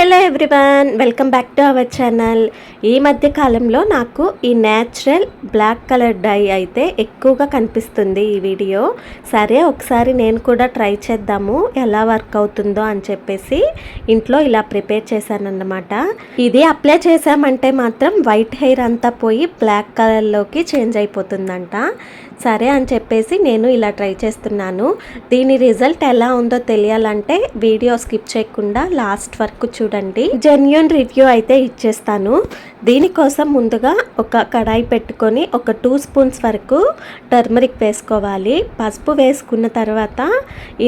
Hello everyone, welcome back to our channel. ఈ మధ్య కాలంలో నాకు ఈ న్యాచురల్ బ్లాక్ కలర్ డై అయితే ఎక్కువగా కనిపిస్తుంది ఈ వీడియో. సరే ఒకసారి నేను కూడా ట్రై చేద్దాము ఎలా వర్క్ అవుతుందో అని చెప్పేసి ఇంట్లో ఇలా ప్రిపేర్ చేశానన్నమాట. ఇది అప్లై చేసామంటే మాత్రం వైట్ హెయిర్ అంతా పోయి బ్లాక్ కలర్లోకి చేంజ్ అయిపోతుందంట. సరే అని చెప్పేసి నేను ఇలా ట్రై చేస్తున్నాను. దీని రిజల్ట్ ఎలా ఉందో తెలియాలంటే వీడియో స్కిప్ చేయకుండా లాస్ట్ వరకు చూడండి. జెన్యూన్ రివ్యూ అయితే ఇచ్చేస్తాను. దీనికోసం ముందుగా ఒక కడాయి పెట్టుకొని ఒక 2 స్పూన్స్ వరకు టర్మరిక్ వేసుకోవాలి. పసుపు వేసుకున్న తర్వాత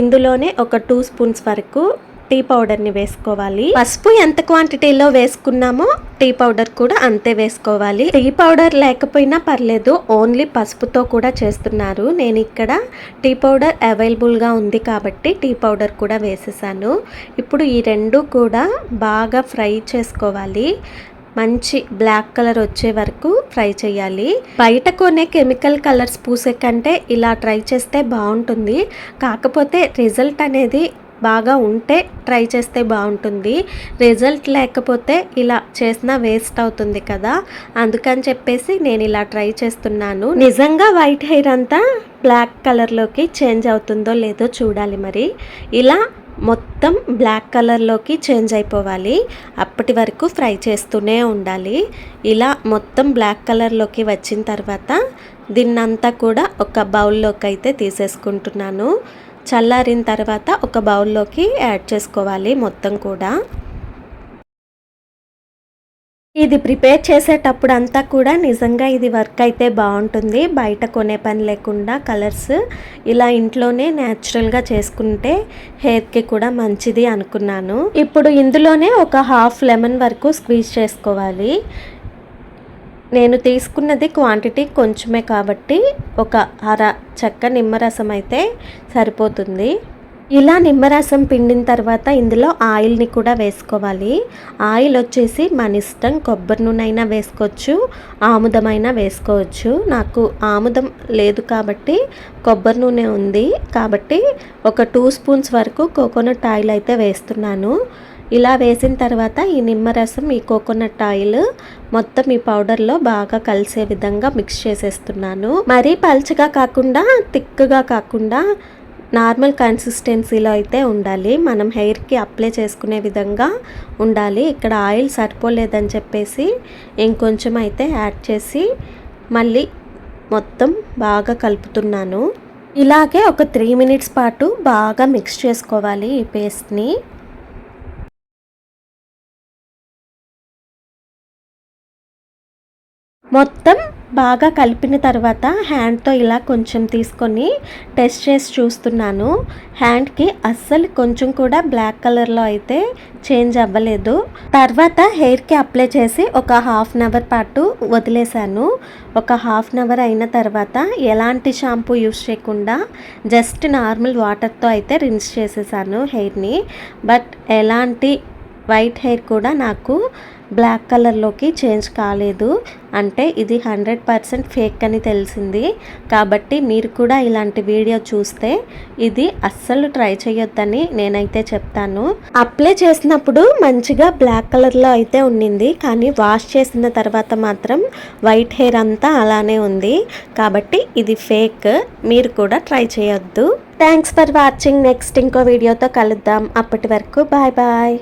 ఇందులోనే ఒక 2 స్పూన్స్ వరకు టీ పౌడర్ని వేసుకోవాలి. పసుపు ఎంత క్వాంటిటీలో వేసుకున్నామో టీ పౌడర్ కూడా అంతే వేసుకోవాలి. టీ పౌడర్ లేకపోయినా పర్లేదు, ఓన్లీ పసుపుతో కూడా చేస్తున్నారు. నేను ఇక్కడ టీ పౌడర్ అవైలబుల్గా ఉంది కాబట్టి టీ పౌడర్ కూడా వేసేసాను. ఇప్పుడు ఈ రెండు కూడా బాగా ఫ్రై చేసుకోవాలి. మంచి బ్లాక్ కలర్ వచ్చే వరకు ఫ్రై చేయాలి. బయట కొనే కెమికల్ కలర్స్ పూసే కంటే ఇలా ట్రై చేస్తే బాగుంటుంది. కాకపోతే రిజల్ట్ అనేది బాగా ఉంటే ట్రై చేస్తే బాగుంటుంది. రిజల్ట్ లేకపోతే ఇలా చేసినా వేస్ట్ అవుతుంది కదా, అందుకని చెప్పేసి నేను ఇలా ట్రై చేస్తున్నాను. నిజంగా వైట్ హెయిర్ అంతా బ్లాక్ కలర్లోకి చేంజ్ అవుతుందో లేదో చూడాలి. మరి ఇలా మొత్తం బ్లాక్ కలర్లోకి చేంజ్ అయిపోవాలి. అప్పటి వరకు ఫ్రై చేస్తూనే ఉండాలి. ఇలా మొత్తం బ్లాక్ కలర్లోకి వచ్చిన తర్వాత దీన్నంతా కూడా ఒక బౌల్లోకి అయితే తీసేసుకుంటున్నాను. చల్లారిన తర్వాత ఒక బౌల్లోకి యాడ్ చేసుకోవాలి మొత్తం కూడా. ఇది ప్రిపేర్ చేసేటప్పుడు అంతా కూడా నిజంగా ఇది వర్క్ అయితే బాగుంటుంది. బయట కొనే పని లేకుండా కలర్స్ ఇలా ఇంట్లోనే న్యాచురల్గా చేసుకుంటే హెయిర్కి కూడా మంచిది అనుకున్నాను. ఇప్పుడు ఇందులోనే ఒక హాఫ్ లెమన్ వరకు స్క్వీజ్ చేసుకోవాలి. నేను తీసుకున్నది క్వాంటిటీ కొంచెమే కాబట్టి ఒక అర చెక్క నిమ్మరసం అయితే సరిపోతుంది. ఇలా నిమ్మరసం పిండిన తర్వాత ఇందులో ఆయిల్ని కూడా వేసుకోవాలి. ఆయిల్ వచ్చేసి మన ఇష్టం, కొబ్బరి నూనె అయినా వేసుకోవచ్చు, ఆముదమైనా వేసుకోవచ్చు. నాకు ఆముదం లేదు కాబట్టి కొబ్బరి నూనె ఉంది కాబట్టి ఒక 2 స్పూన్స్ వరకు కోకోనట్ ఆయిల్ అయితే వేస్తున్నాను. ఇలా వేసిన తర్వాత ఈ నిమ్మరసం, ఈ కోకోనట్ ఆయిల్ మొత్తం ఈ పౌడర్లో బాగా కలిసే విధంగా మిక్స్ చేసేస్తున్నాను. మరీ పల్చగా కాకుండా థిక్గా కాకుండా నార్మల్ కన్సిస్టెన్సీలో అయితే ఉండాలి. మనం హెయిర్కి అప్లై చేసుకునే విధంగా ఉండాలి. ఇక్కడ ఆయిల్ సరిపోలేదని చెప్పేసి ఇంకొంచెం అయితే యాడ్ చేసి మళ్ళీ మొత్తం బాగా కలుపుతున్నాను. ఇలాగే ఒక 3 మినిట్స్ పాటు బాగా మిక్స్ చేసుకోవాలి ఈ పేస్ట్ని. మొత్తం బాగా కలిపిన తర్వాత హ్యాండ్తో ఇలా కొంచెం తీసుకొని టెస్ట్ చేసి చూస్తున్నాను. హ్యాండ్కి అస్సలు కొంచెం కూడా బ్లాక్ కలర్లో అయితే చేంజ్ అవ్వలేదు. తర్వాత హెయిర్కి అప్లై చేసి ఒక హాఫ్ అన్ అవర్ పాటు వదిలేశాను. ఒక హాఫ్ అన్ అవర్ అయిన తర్వాత ఎలాంటి షాంపూ యూస్ చేయకుండా జస్ట్ నార్మల్ వాటర్తో అయితే రిన్స్ చేసేసాను హెయిర్ని. బట్ ఎలాంటి వైట్ హెయిర్ కూడా నాకు బ్లాక్ కలర్లోకి చేంజ్ కాలేదు. అంటే ఇది 100% ఫేక్ అని తెలిసింది. కాబట్టి మీరు కూడా ఇలాంటి వీడియో చూస్తే ఇది అస్సలు ట్రై చేయొద్దని నేనైతే చెప్తాను. అప్లై చేసినప్పుడు మంచిగా బ్లాక్ కలర్లో అయితే ఉండింది, కానీ వాష్ చేసిన తర్వాత మాత్రం వైట్ హెయిర్ అంతా అలానే ఉంది. కాబట్టి ఇది ఫేక్, మీరు కూడా ట్రై చేయొద్దు. Thanks for watching. నెక్స్ట్ ఇంకో వీడియోతో కలుద్దాం. అప్పటి వరకు బాయ్ బాయ్.